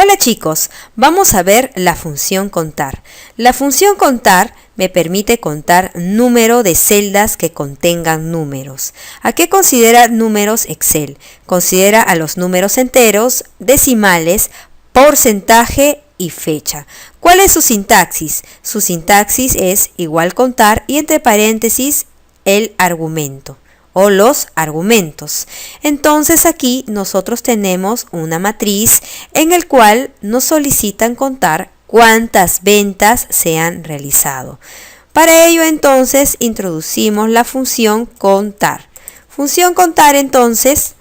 Hola chicos, vamos a ver la función contar. La función contar me permite contar número de celdas que contengan números. ¿A qué considera números Excel? Considera a los números enteros, decimales, porcentaje y fecha. ¿Cuál es su sintaxis? Su sintaxis es igual contar y entre paréntesis el argumento o los argumentos. Entonces aquí nosotros tenemos una matriz en el cual nos solicitan contar cuántas ventas se han realizado. Para ello entonces introducimos la función contar. Función contar entonces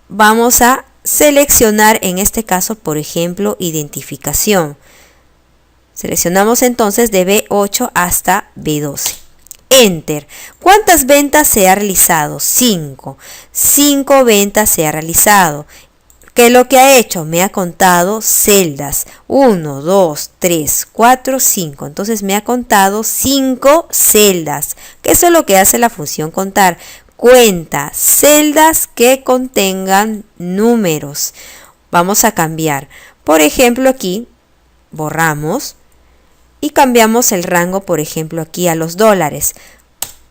vamos a seleccionar en este caso por ejemplo identificación. Seleccionamos entonces de B8 hasta B12. Enter. ¿Cuántas ventas se ha realizado? 5. 5 ventas se ha realizado. ¿Qué es lo que ha hecho? Me ha contado celdas. 1, 2, 3, 4, 5. Entonces me ha contado 5 celdas. Eso es lo que hace la función contar. Cuenta celdas que contengan números. Vamos a cambiar. Por ejemplo aquí, borramos. Y cambiamos el rango, por ejemplo, aquí a los dólares.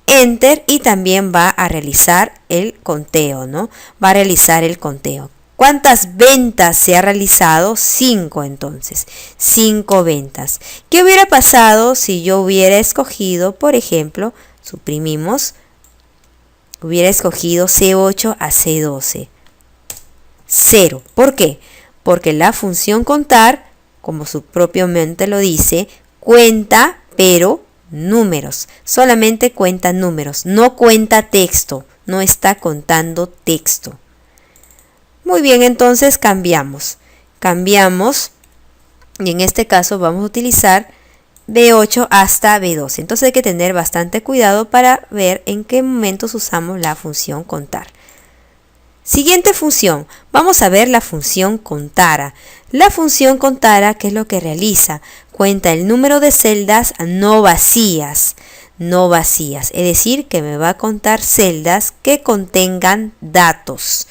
Enter y también va a realizar el conteo, ¿no? Va a realizar el conteo. ¿Cuántas ventas se ha realizado? 5 entonces. 5 ventas. ¿Qué hubiera pasado si yo hubiera escogido, por ejemplo, suprimimos, hubiera escogido C8 a C12? 0. ¿Por qué? Porque la función contar, como su propio nombre lo dice, cuenta, pero números. Solamente cuenta números, no cuenta texto. No está contando texto. Muy bien, entonces cambiamos. Cambiamos y en este caso vamos a utilizar B8 hasta B12. Entonces hay que tener bastante cuidado para ver en qué momentos usamos la función contar. Siguiente función, vamos a ver la función contara. La función contara, ¿qué es lo que realiza? Cuenta el número de celdas no vacías, es decir, que me va a contar celdas que contengan datos.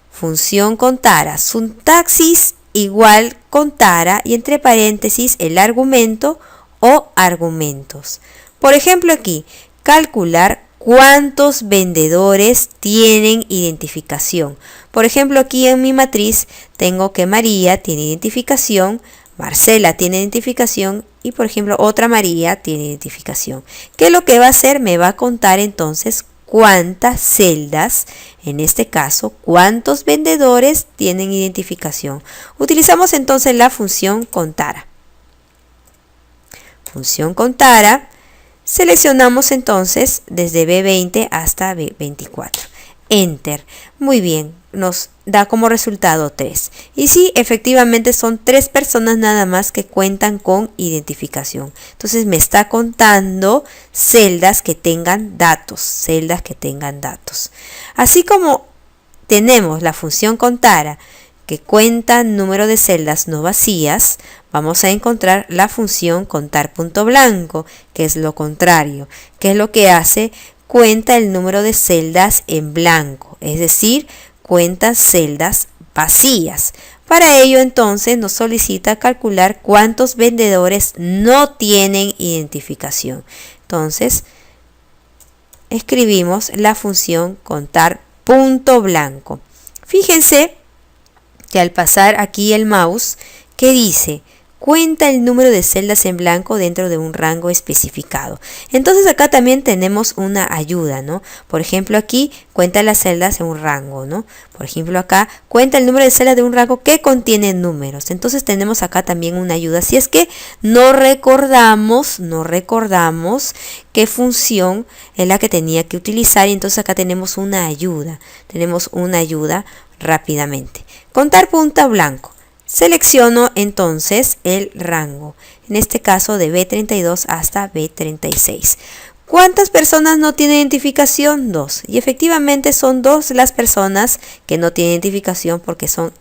Función contara, sintaxis igual contara y entre paréntesis el argumento o argumentos. Por ejemplo aquí, calcular ¿cuántos vendedores tienen identificación? Por ejemplo, aquí en mi matriz tengo que María tiene identificación, Marcela tiene identificación y, por ejemplo, otra María tiene identificación. ¿Qué es lo que va a hacer? Me va a contar entonces cuántas celdas, en este caso, cuántos vendedores tienen identificación. Utilizamos entonces la función contara. Función contara. Seleccionamos entonces desde B20 hasta B24. Enter. Muy bien, nos da como resultado 3. Y sí, efectivamente son 3 personas nada más que cuentan con identificación. Entonces me está contando celdas que tengan datos. Así como tenemos la función contara que cuenta número de celdas no vacías, vamos a encontrar la función contar punto blanco, que es lo contrario. ¿Qué es lo que hace? Cuenta el número de celdas en blanco, es decir, cuenta celdas vacías. Para ello entonces nos solicita calcular cuántos vendedores no tienen identificación. Entonces escribimos la función contar punto blanco. Fíjense que al pasar aquí el mouse, ¿qué dice? Cuenta el número de celdas en blanco dentro de un rango especificado. Entonces acá también tenemos una ayuda, ¿no? Por ejemplo aquí cuenta las celdas en un rango, ¿no? Por ejemplo acá cuenta el número de celdas de un rango que contiene números. Entonces tenemos acá también una ayuda. Si es que no recordamos qué función es la que tenía que utilizar. Y entonces acá tenemos una ayuda. Rápidamente. Contar punto blanco. Selecciono entonces el rango, en este caso de B32 hasta B36. ¿Cuántas personas no tienen identificación? 2. Y efectivamente son 2 las personas que no tienen identificación porque son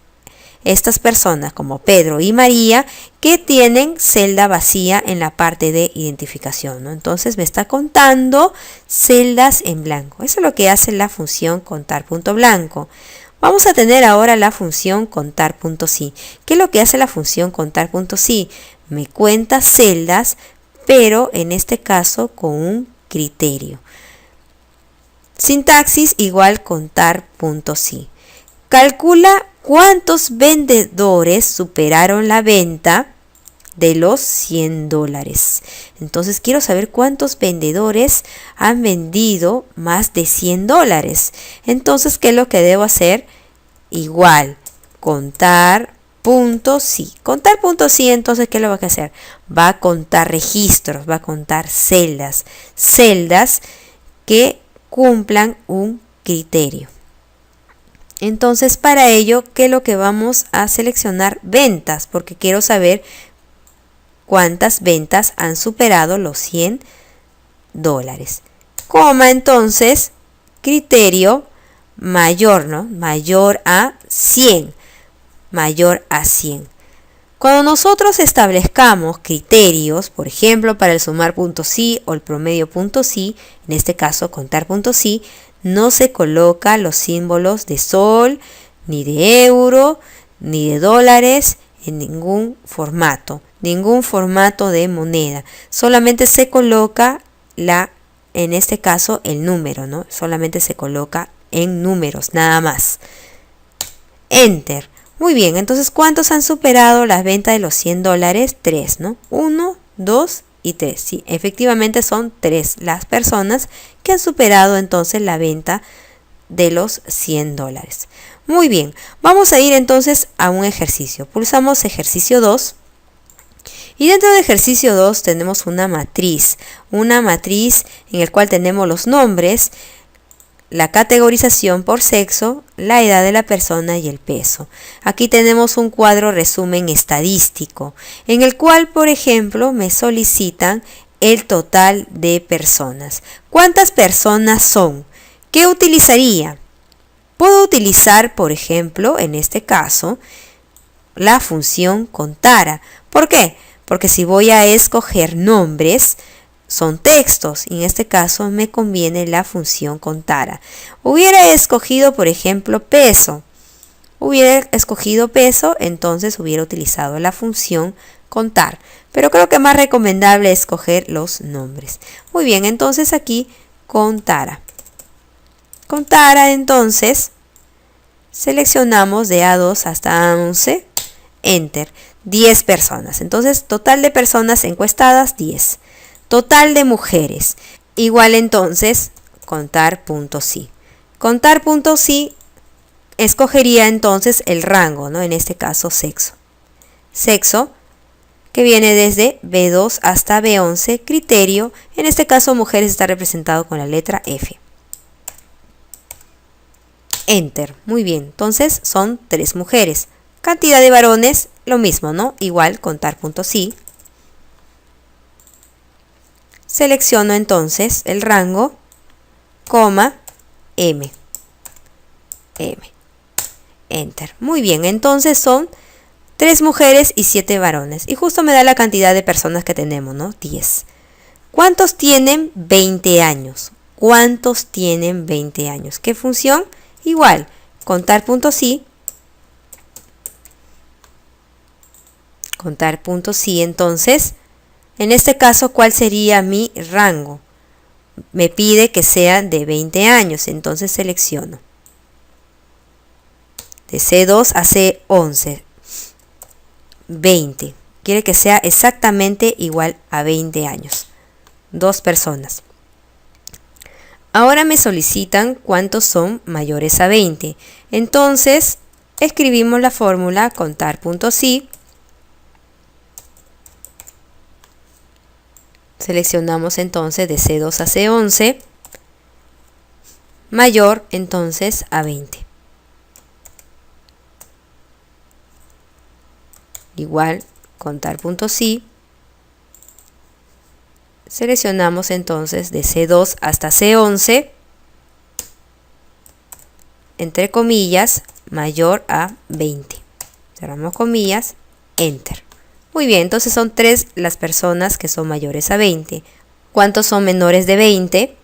estas personas como Pedro y María que tienen celda vacía en la parte de identificación, ¿no? Entonces me está contando celdas en blanco. Eso es lo que hace la función contar punto blanco. Vamos a tener ahora la función contar.si. ¿Qué es lo que hace la función contar.si? Me cuenta celdas, pero en este caso con un criterio. Sintaxis igual contar.si. Calcula cuántos vendedores superaron la venta de los $100. Entonces quiero saber cuántos vendedores han vendido más de $100. Entonces, ¿qué es lo que debo hacer? Igual, contar.si. Contar.si, entonces, ¿qué es lo que va a hacer? Va a contar registros, va a contar celdas. Celdas que cumplan un criterio. Entonces, para ello, ¿qué es lo que vamos a seleccionar? Ventas, porque quiero saber cuántas ventas han superado los $100. Coma, entonces, criterio mayor, ¿no? Mayor a 100. Mayor a 100. Cuando nosotros establezcamos criterios, por ejemplo, para el sumar.si o el promedio.si, en este caso contar.si, no se coloca los símbolos de sol, ni de euro, ni de dólares, en ningún formato de moneda. Solamente se coloca en este caso el número, ¿no? Solamente se coloca en números, nada más. Enter. Muy bien, entonces, ¿cuántos han superado las ventas de los $100? 3, ¿no? 1, 2 y 3. Sí, efectivamente son 3 las personas que han superado entonces la venta de los $100. Muy bien, vamos a ir entonces a un ejercicio. Pulsamos ejercicio 2. Y dentro de ejercicio 2 tenemos una matriz en la cual tenemos los nombres, la categorización por sexo, la edad de la persona y el peso. Aquí tenemos un cuadro resumen estadístico, en el cual, por ejemplo, me solicitan el total de personas. ¿Cuántas personas son? ¿Qué utilizaría? Puedo utilizar, por ejemplo, en este caso, la función contara. ¿Por qué? Porque si voy a escoger nombres, son textos, y en este caso me conviene la función contara. Hubiera escogido, por ejemplo, peso. Entonces hubiera utilizado la función contar. Pero creo que más recomendable es escoger los nombres. Muy bien, entonces aquí contara. Contara, entonces, seleccionamos de A2 hasta A11, Enter, 10 personas. Entonces, total de personas encuestadas, 10. Total de mujeres, igual entonces, contar.si. Contar.si escogería entonces el rango, ¿no? En este caso, sexo. Sexo, que viene desde B2 hasta B11, criterio, en este caso, mujeres está representado con la letra F. Enter. Muy bien, entonces son 3 mujeres. Cantidad de varones, lo mismo, ¿no? Igual, contar.si. Selecciono entonces el rango, coma, M. Enter. Muy bien, entonces son 3 mujeres y 7 varones. Y justo me da la cantidad de personas que tenemos, ¿no? 10. ¿Cuántos tienen 20 años? ¿Cuántos tienen 20 años? ¿Qué función? Igual, contar.si. Contar.si, entonces, en este caso, ¿cuál sería mi rango? Me pide que sea de 20 años, entonces selecciono. De C2 a C11, 20. Quiere que sea exactamente igual a 20 años. 2 personas. Ahora me solicitan cuántos son mayores a 20. Entonces, escribimos la fórmula contar.si. Seleccionamos entonces de C2 a C11, mayor entonces a 20. Igual, contar.si. Seleccionamos entonces de C2 hasta C11, entre comillas, mayor a 20. Cerramos comillas, Enter. Muy bien, entonces son 3 las personas que son mayores a 20. ¿Cuántos son menores de 20?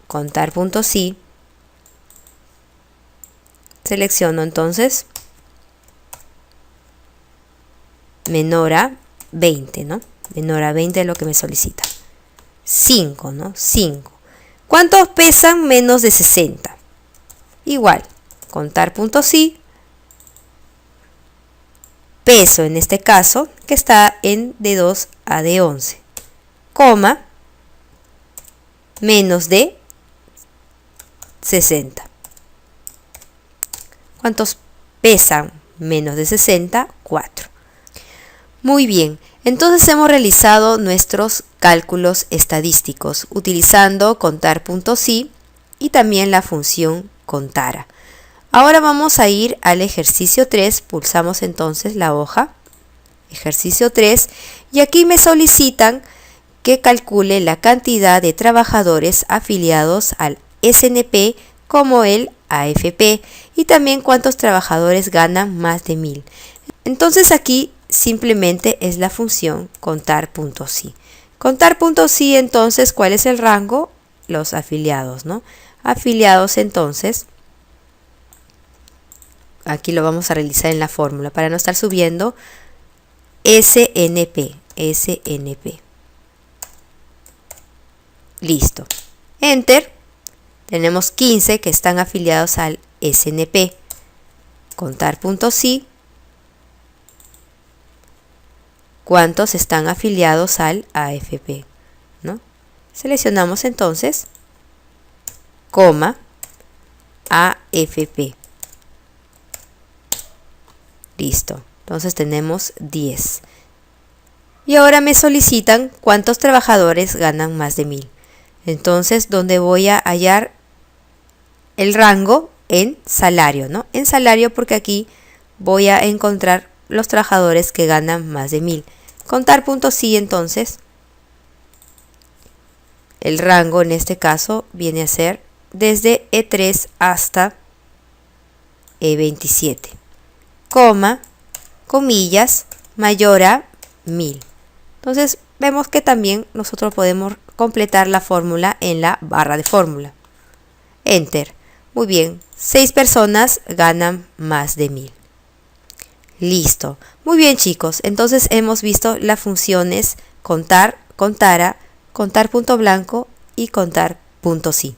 Contar.si. Selecciono entonces menor a 20, ¿no? Menor a 20 es lo que me solicita. 5, ¿no? 5. ¿Cuántos pesan menos de 60? Igual, contar puntos sí. Peso en este caso, que está en de 2 a de 11, coma, menos de 60. ¿Cuántos pesan menos de 60? 4. Muy bien, entonces hemos realizado nuestros cálculos estadísticos utilizando contar puntos sí y también la función contara. Ahora vamos a ir al ejercicio 3, pulsamos entonces la hoja, ejercicio 3, y aquí me solicitan que calcule la cantidad de trabajadores afiliados al SNP como el AFP y también cuántos trabajadores ganan más de 1000. Entonces aquí simplemente es la función contar puntos sí. Contar puntos sí, entonces, ¿cuál es el rango? Los afiliados, ¿no? Afiliados, entonces, aquí lo vamos a realizar en la fórmula para no estar subiendo. SNP. Listo. Enter. Tenemos 15 que están afiliados al SNP. Contar puntos sí. ¿Cuántos están afiliados al AFP? ¿No? Seleccionamos entonces, coma, AFP. Listo. Entonces tenemos 10. Y ahora me solicitan cuántos trabajadores ganan más de 1000. Entonces, ¿dónde voy a hallar el rango? En salario, ¿no? En salario, porque aquí voy a encontrar los trabajadores que ganan más de 1000. Contar puntos sí, entonces. El rango en este caso viene a ser desde E3 hasta E27. Coma, comillas, mayor a 1000. Entonces vemos que también nosotros podemos completar la fórmula en la barra de fórmula. Enter. Muy bien, 6 personas ganan más de 1000. Listo. Muy bien, chicos, entonces hemos visto las funciones contar, contara, contar punto blanco y contar punto sí.